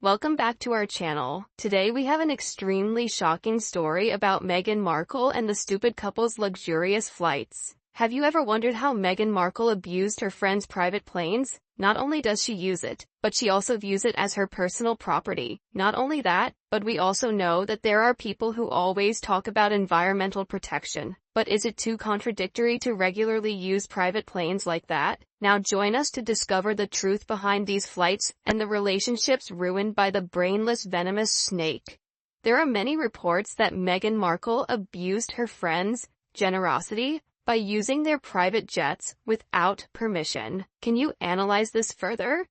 Welcome back to our channel. Today we have an extremely shocking story about Meghan Markle and the stupid couple's luxurious flights. Have you ever wondered how Meghan Markle abused her friends' private planes? Not only does she use it, but she also views it as her personal property. Not only that, but we also know that there are people who always talk about environmental protection. But is it too contradictory to regularly use private planes like that? Now join us to discover the truth behind these flights and the relationships ruined by the brainless venomous snake. There are many reports that Meghan Markle abused her friends' generosity by using their private jets without permission. Can you analyze this further?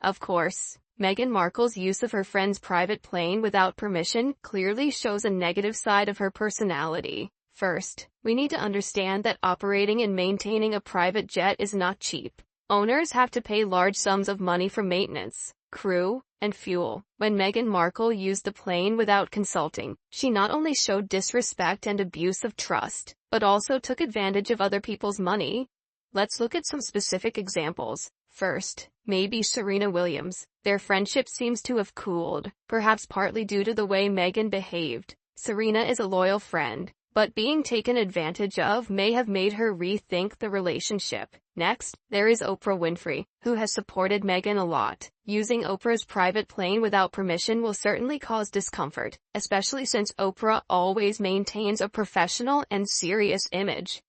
Of course, Meghan Markle's use of her friend's private plane without permission clearly shows a negative side of her personality. First, we need to understand that operating and maintaining a private jet is not cheap. Owners have to pay large sums of money for maintenance, crew, and fuel. When Meghan Markle used the plane without consulting, she not only showed disrespect and abuse of trust, but also took advantage of other people's money. Let's look at some specific examples. First, maybe Serena Williams. Their friendship seems to have cooled, perhaps partly due to the way Meghan behaved. Serena is a loyal friend, but being taken advantage of may have made her rethink the relationship. Next, there is Oprah Winfrey, who has supported Meghan a lot. Using Oprah's private plane without permission will certainly cause discomfort, especially since Oprah always maintains a professional and serious image.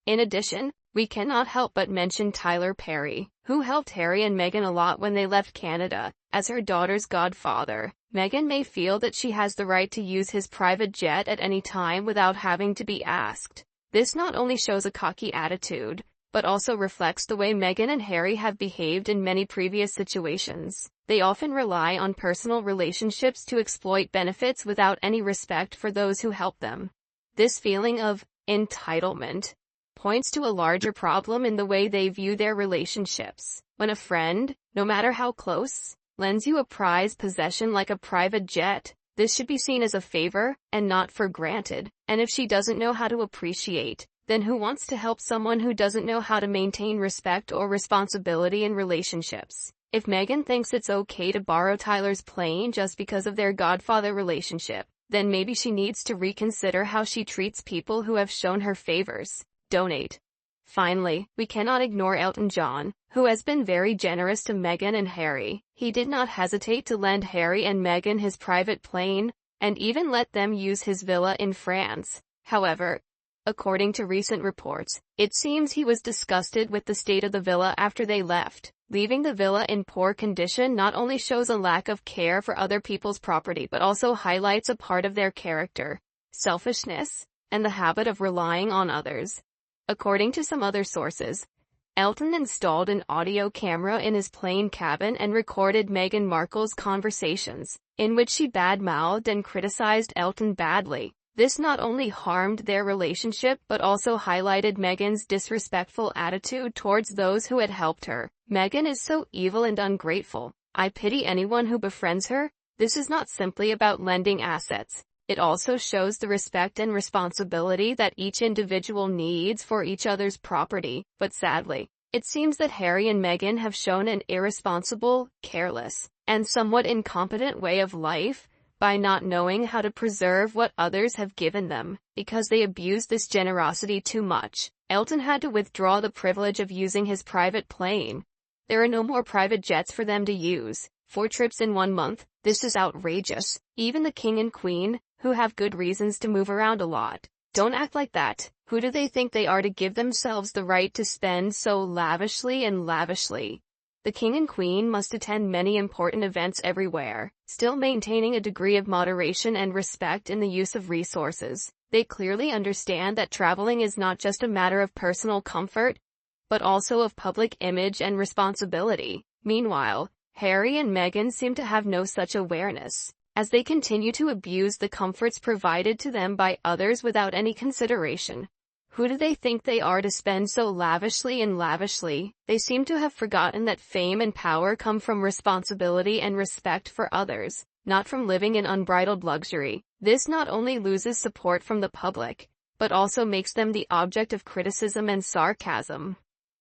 In addition, we cannot help but mention Tyler Perry, who helped Harry and Meghan a lot when they left Canada. As her daughter's godfather, Meghan may feel that she has the right to use his private jet at any time without having to be asked. This not only shows a cocky attitude, but also reflects the way Meghan and Harry have behaved in many previous situations. They often rely on personal relationships to exploit benefits without any respect for those who help them. This feeling of entitlement points to a larger problem in the way they view their relationships. When a friend, no matter how close, lends you a prized possession like a private jet, this should be seen as a favor and not for granted. And if she doesn't know how to appreciate, then who wants to help someone who doesn't know how to maintain respect or responsibility in relationships? If Meghan thinks it's okay to borrow Tyler's plane just because of their godfather relationship, then maybe she needs to reconsider how she treats people who have shown her favors. Donate. Finally, we cannot ignore Elton John, who has been very generous to Meghan and Harry. He did not hesitate to lend Harry and Meghan his private plane, and even let them use his villa in France. However, according to recent reports, it seems he was disgusted with the state of the villa after they left. Leaving the villa in poor condition not only shows a lack of care for other people's property but also highlights a part of their character, selfishness, and the habit of relying on others. According to some other sources, Elton installed an audio camera in his plane cabin and recorded Meghan Markle's conversations, in which she bad-mouthed and criticized Elton badly. This not only harmed their relationship but also highlighted Meghan's disrespectful attitude towards those who had helped her. Meghan is so evil and ungrateful. I pity anyone who befriends her. This is not simply about lending assets. It also shows the respect and responsibility that each individual needs for each other's property. But sadly, it seems that Harry and Meghan have shown an irresponsible, careless, and somewhat incompetent way of life by not knowing how to preserve what others have given them. Because they abused this generosity too much, Elton had to withdraw the privilege of using his private plane. There are no more private jets for them to use. 4 trips in 1 month. This is outrageous. Even the king and queen, who have good reasons to move around a lot, don't act like that. Who do they think they are to give themselves the right to spend so lavishly and lavishly? The king and queen must attend many important events everywhere, still maintaining a degree of moderation and respect in the use of resources. They clearly understand that traveling is not just a matter of personal comfort, but also of public image and responsibility. Meanwhile, Harry and Meghan seem to have no such awareness, as they continue to abuse the comforts provided to them by others without any consideration. Who do they think they are to spend so lavishly and lavishly? They seem to have forgotten that fame and power come from responsibility and respect for others, not from living in unbridled luxury. This not only loses support from the public, but also makes them the object of criticism and sarcasm.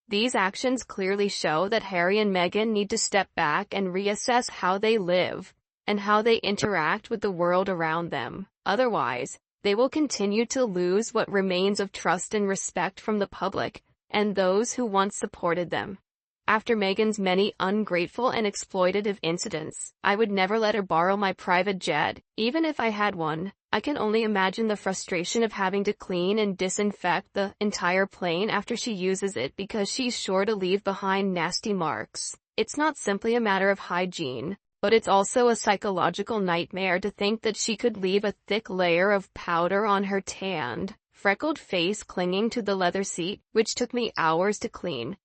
These actions clearly show that Harry and Meghan need to step back and reassess how they live. and how they interact with the world around them. Otherwise, they will continue to lose what remains of trust and respect from the public and those who once supported them. After Meghan's many ungrateful and exploitative incidents, I would never let her borrow my private jet, even if I had one. I can only imagine the frustration of having to clean and disinfect the entire plane after she uses it because she's sure to leave behind nasty marks. It's not simply a matter of hygiene, but it's also a psychological nightmare to think that she could leave a thick layer of powder on her tanned, freckled face clinging to the leather seat, which took me hours to clean.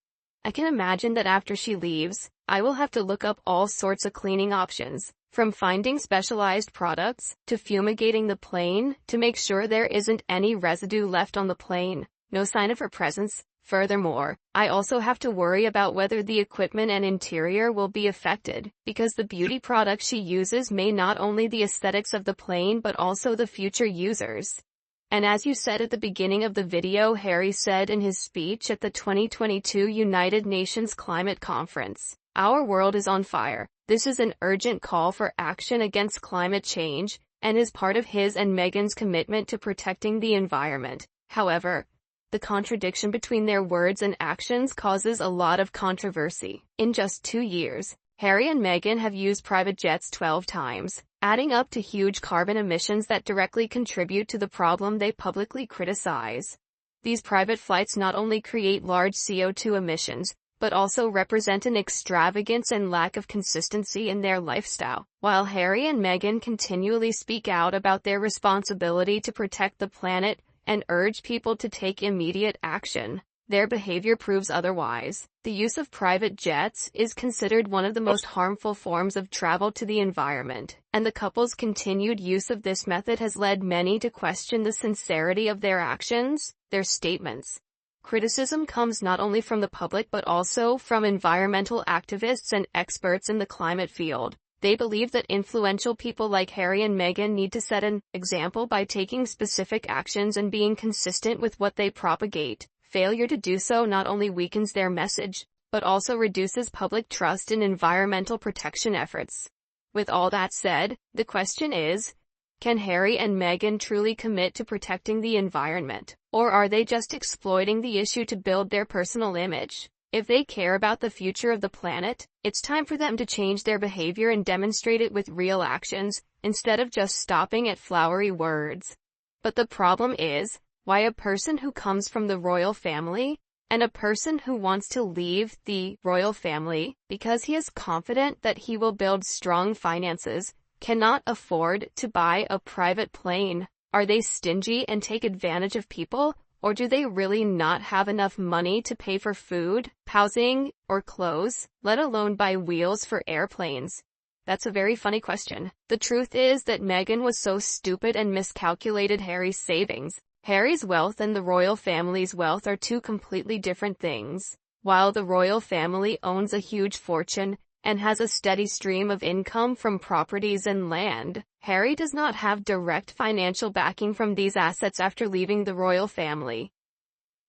I can imagine that after she leaves, I will have to look up all sorts of cleaning options, from finding specialized products, to fumigating the plane, to make sure there isn't any residue left on the plane. No sign of her presence. Furthermore, I also have to worry about whether the equipment and interior will be affected, because the beauty products she uses may not only the aesthetics of the plane but also the future users. And as you said at the beginning of the video, Harry said in his speech at the 2022 United Nations Climate Conference, "Our world is on fire. This is an urgent call for action against climate change, and is part of his and Meghan's commitment to protecting the environment." However, the contradiction between their words and actions causes a lot of controversy. In just 2 years, Harry and Meghan have used private jets 12 times, adding up to huge carbon emissions that directly contribute to the problem they publicly criticize. These private flights not only create large CO2 emissions, but also represent an extravagance and lack of consistency in their lifestyle. While Harry and Meghan continually speak out about their responsibility to protect the planet and urge people to take immediate action, their behavior proves otherwise. The use of private jets is considered one of the most harmful forms of travel to the environment, and the couple's continued use of this method has led many to question the sincerity of their actions, their statements. Criticism comes not only from the public but also from environmental activists and experts in the climate field. They believe that influential people like Harry and Meghan need to set an example by taking specific actions and being consistent with what they propagate. Failure to do so not only weakens their message, but also reduces public trust in environmental protection efforts. With all that said, the question is, can Harry and Meghan truly commit to protecting the environment, or are they just exploiting the issue to build their personal image? If they care about the future of the planet, it's time for them to change their behavior and demonstrate it with real actions, instead of just stopping at flowery words. But the problem is, why a person who comes from the royal family, and a person who wants to leave the royal family because he is confident that he will build strong finances, cannot afford to buy a private plane? Are they stingy and take advantage of people, or do they really not have enough money to pay for food, housing, or clothes, let alone buy wheels for airplanes? That's a very funny question. The truth is that Meghan was so stupid and miscalculated Harry's savings. Harry's wealth and the royal family's wealth are two completely different things. While the royal family owns a huge fortune and has a steady stream of income from properties and land, Harry does not have direct financial backing from these assets after leaving the royal family.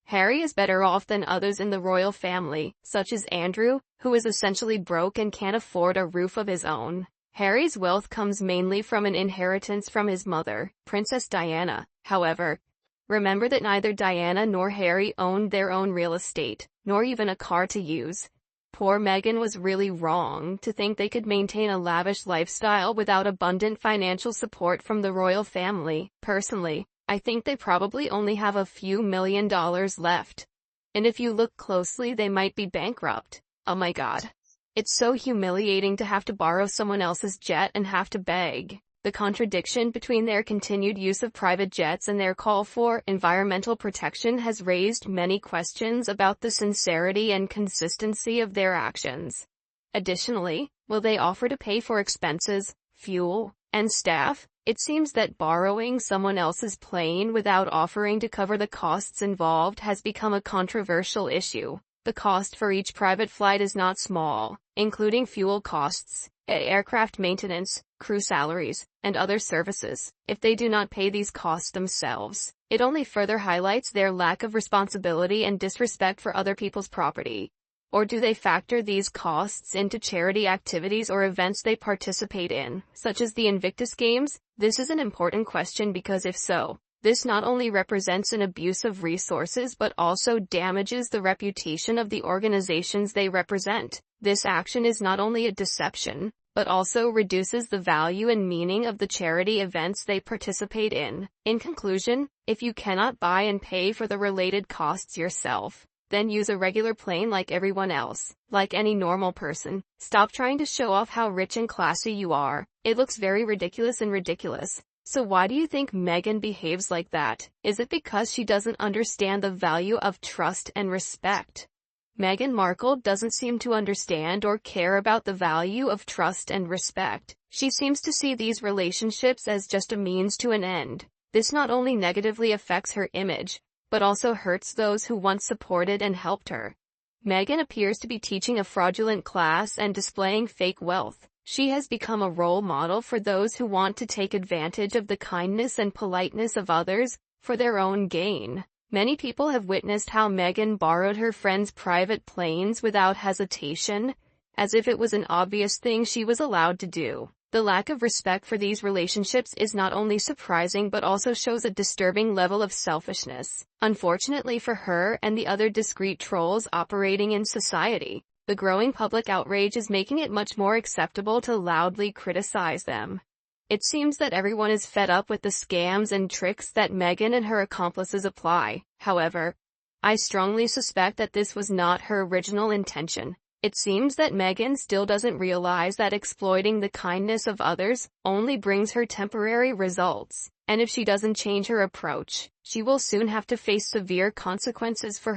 Harry is better off than others in the royal family, such as Andrew, who is essentially broke and can't afford a roof of his own. Harry's wealth comes mainly from an inheritance from his mother, Princess Diana. However, remember that neither Diana nor Harry owned their own real estate, nor even a car to use. Poor Meghan was really wrong to think they could maintain a lavish lifestyle without abundant financial support from the royal family. Personally, I think they probably only have a few $1,000,000 left. And if you look closely, they might be bankrupt. Oh my God. It's so humiliating to have to borrow someone else's jet and have to beg. The contradiction between their continued use of private jets and their call for environmental protection has raised many questions about the sincerity and consistency of their actions. Additionally, will they offer to pay for expenses, fuel, and staff? It seems that borrowing someone else's plane without offering to cover the costs involved has become a controversial issue. The cost for each private flight is not small, including fuel costs, aircraft maintenance, crew salaries, and other services. If they do not pay these costs themselves, it only further highlights their lack of responsibility and disrespect for other people's property. Or do they factor these costs into charity activities or events they participate in, such as the Invictus Games? This is an important question because if so, this not only represents an abuse of resources but also damages the reputation of the organizations they represent. This action is not only a deception, but also reduces the value and meaning of the charity events they participate in. In conclusion, if you cannot buy and pay for the related costs yourself, then use a regular plane like everyone else, like any normal person. Stop trying to show off how rich and classy you are. It looks very ridiculous and ridiculous. So why do you think Meghan behaves like that? Is it because she doesn't understand the value of trust and respect? Meghan Markle doesn't seem to understand or care about the value of trust and respect. She seems to see these relationships as just a means to an end. This not only negatively affects her image, but also hurts those who once supported and helped her. Meghan appears to be teaching a fraudulent class and displaying fake wealth. She has become a role model for those who want to take advantage of the kindness and politeness of others for their own gain. Many people have witnessed how Meghan borrowed her friends' private planes without hesitation, as if it was an obvious thing she was allowed to do. The lack of respect for these relationships is not only surprising but also shows a disturbing level of selfishness. Unfortunately for her and the other discreet trolls operating in society, the growing public outrage is making it much more acceptable to loudly criticize them. It seems that everyone is fed up with the scams and tricks that Meghan and her accomplices apply. However, I strongly suspect that this was not her original intention. It seems that Meghan still doesn't realize that exploiting the kindness of others only brings her temporary results, and if she doesn't change her approach, she will soon have to face severe consequences for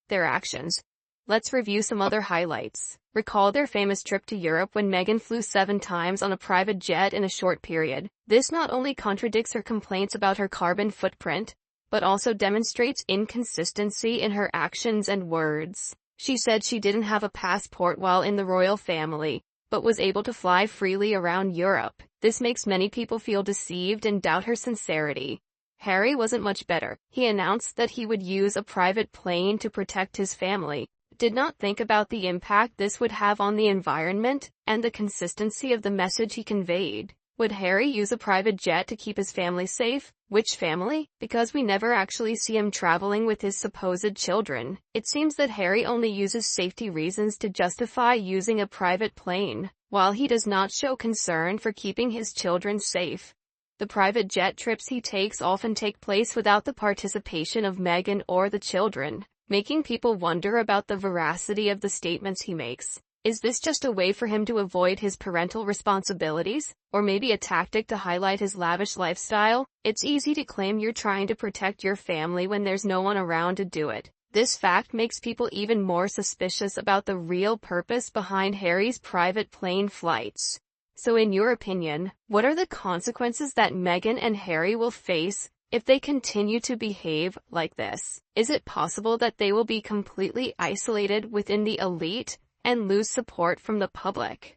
their actions. Let's review some other highlights. Recall their famous trip to Europe when Meghan flew 7 times on a private jet in a short period. This not only contradicts her complaints about her carbon footprint, but also demonstrates inconsistency in her actions and words. She said she didn't have a passport while in the royal family, but was able to fly freely around Europe. This makes many people feel deceived and doubt her sincerity. Harry wasn't much better. He announced that he would use a private plane to protect his family, did not think about the impact this would have on the environment and the consistency of the message he conveyed. Would Harry use a private jet to keep his family safe? Which family? Because we never actually see him traveling with his supposed children. It seems that Harry only uses safety reasons to justify using a private plane, while he does not show concern for keeping his children safe. The private jet trips he takes often take place without the participation of Meghan or the children, making people wonder about the veracity of the statements he makes. Is this just a way for him to avoid his parental responsibilities, or maybe a tactic to highlight his lavish lifestyle? It's easy to claim you're trying to protect your family when there's no one around to do it. This fact makes people even more suspicious about the real purpose behind Harry's private plane flights. So in your opinion, what are the consequences that Meghan and Harry will face if they continue to behave like this? Is it possible that they will be completely isolated within the elite and lose support from the public?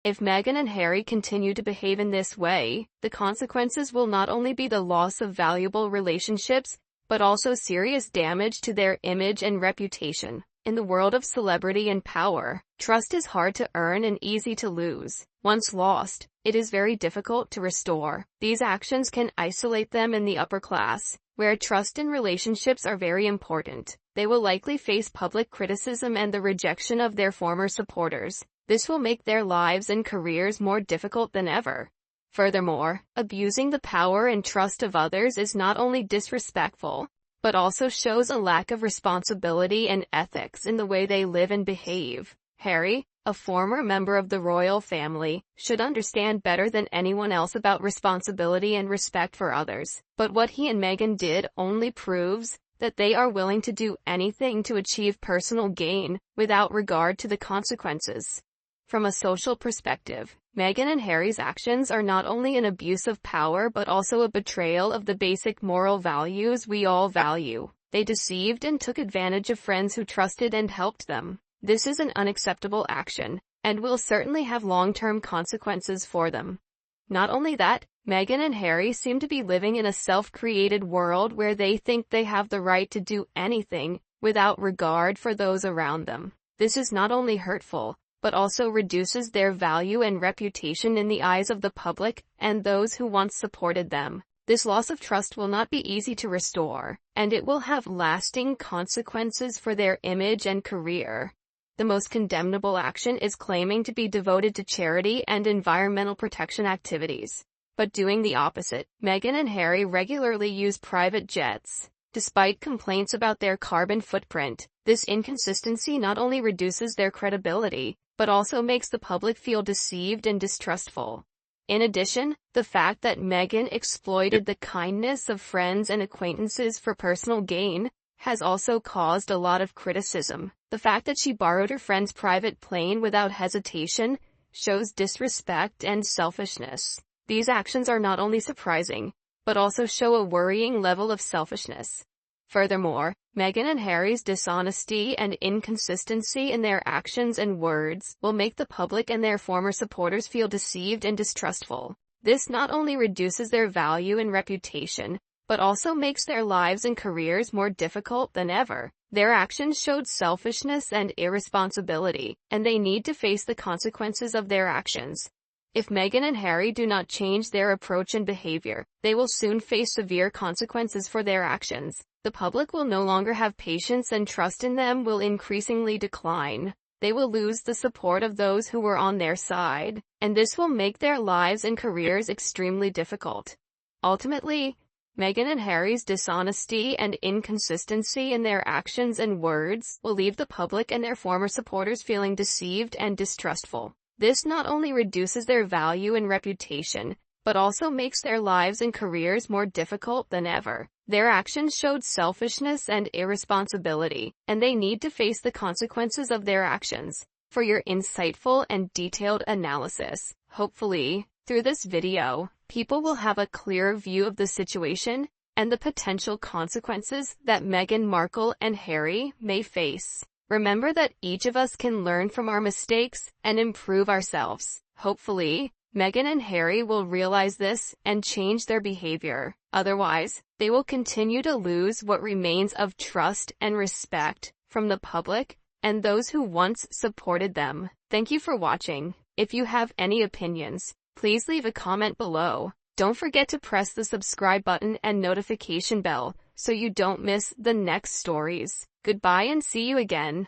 If Meghan and Harry continue to behave in this way, the consequences will not only be the loss of valuable relationships, but also serious damage to their image and reputation. In the world of celebrity and power, trust is hard to earn and easy to lose. Once lost, it is very difficult to restore. These actions can isolate them in the upper class, where trust in relationships are very important. They will likely face public criticism and the rejection of their former supporters. This will make their lives and careers more difficult than ever. Furthermore, abusing the power and trust of others is not only disrespectful, but also shows a lack of responsibility and ethics in the way they live and behave. Harry, a former member of the royal family, should understand better than anyone else about responsibility and respect for others. But what he and Meghan did only proves that they are willing to do anything to achieve personal gain, without regard to the consequences. From a social perspective, Meghan and Harry's actions are not only an abuse of power but also a betrayal of the basic moral values we all value. They deceived and took advantage of friends who trusted and helped them. This is an unacceptable action, and will certainly have long-term consequences for them. Not only that, Meghan and Harry seem to be living in a self-created world where they think they have the right to do anything, without regard for those around them. This is not only hurtful, but also reduces their value and reputation in the eyes of the public and those who once supported them. This loss of trust will not be easy to restore, and it will have lasting consequences for their image and career. The most condemnable action is claiming to be devoted to charity and environmental protection activities, but doing the opposite. Meghan and Harry regularly use private jets. Despite complaints about their carbon footprint, this inconsistency not only reduces their credibility, but also makes the public feel deceived and distrustful. In addition, the fact that Meghan exploited the kindness of friends and acquaintances for personal gain has also caused a lot of criticism. The fact that she borrowed her friend's private plane without hesitation shows disrespect and selfishness. These actions are not only surprising, but also show a worrying level of selfishness. Furthermore, Meghan and Harry's dishonesty and inconsistency in their actions and words will make the public and their former supporters feel deceived and distrustful. This not only reduces their value and reputation, but also makes their lives and careers more difficult than ever. Their actions showed selfishness and irresponsibility, and they need to face the consequences of their actions. If Meghan and Harry do not change their approach and behavior, they will soon face severe consequences for their actions. The public will no longer have patience and trust in them will increasingly decline. They will lose the support of those who were on their side, and this will make their lives and careers extremely difficult. Ultimately, Meghan and Harry's dishonesty and inconsistency in their actions and words will leave the public and their former supporters feeling deceived and distrustful. This not only reduces their value and reputation, but also makes their lives and careers more difficult than ever. Their actions showed selfishness and irresponsibility, and they need to face the consequences of their actions. For your insightful and detailed analysis, hopefully, through this video, people will have a clearer view of the situation and the potential consequences that Meghan Markle and Harry may face. Remember that each of us can learn from our mistakes and improve ourselves. Hopefully, Meghan and Harry will realize this and change their behavior. Otherwise, they will continue to lose what remains of trust and respect from the public and those who once supported them. Thank you for watching. If you have any opinions, please leave a comment below. Don't forget to press the subscribe button and notification bell so you don't miss the next stories. Goodbye and see you again.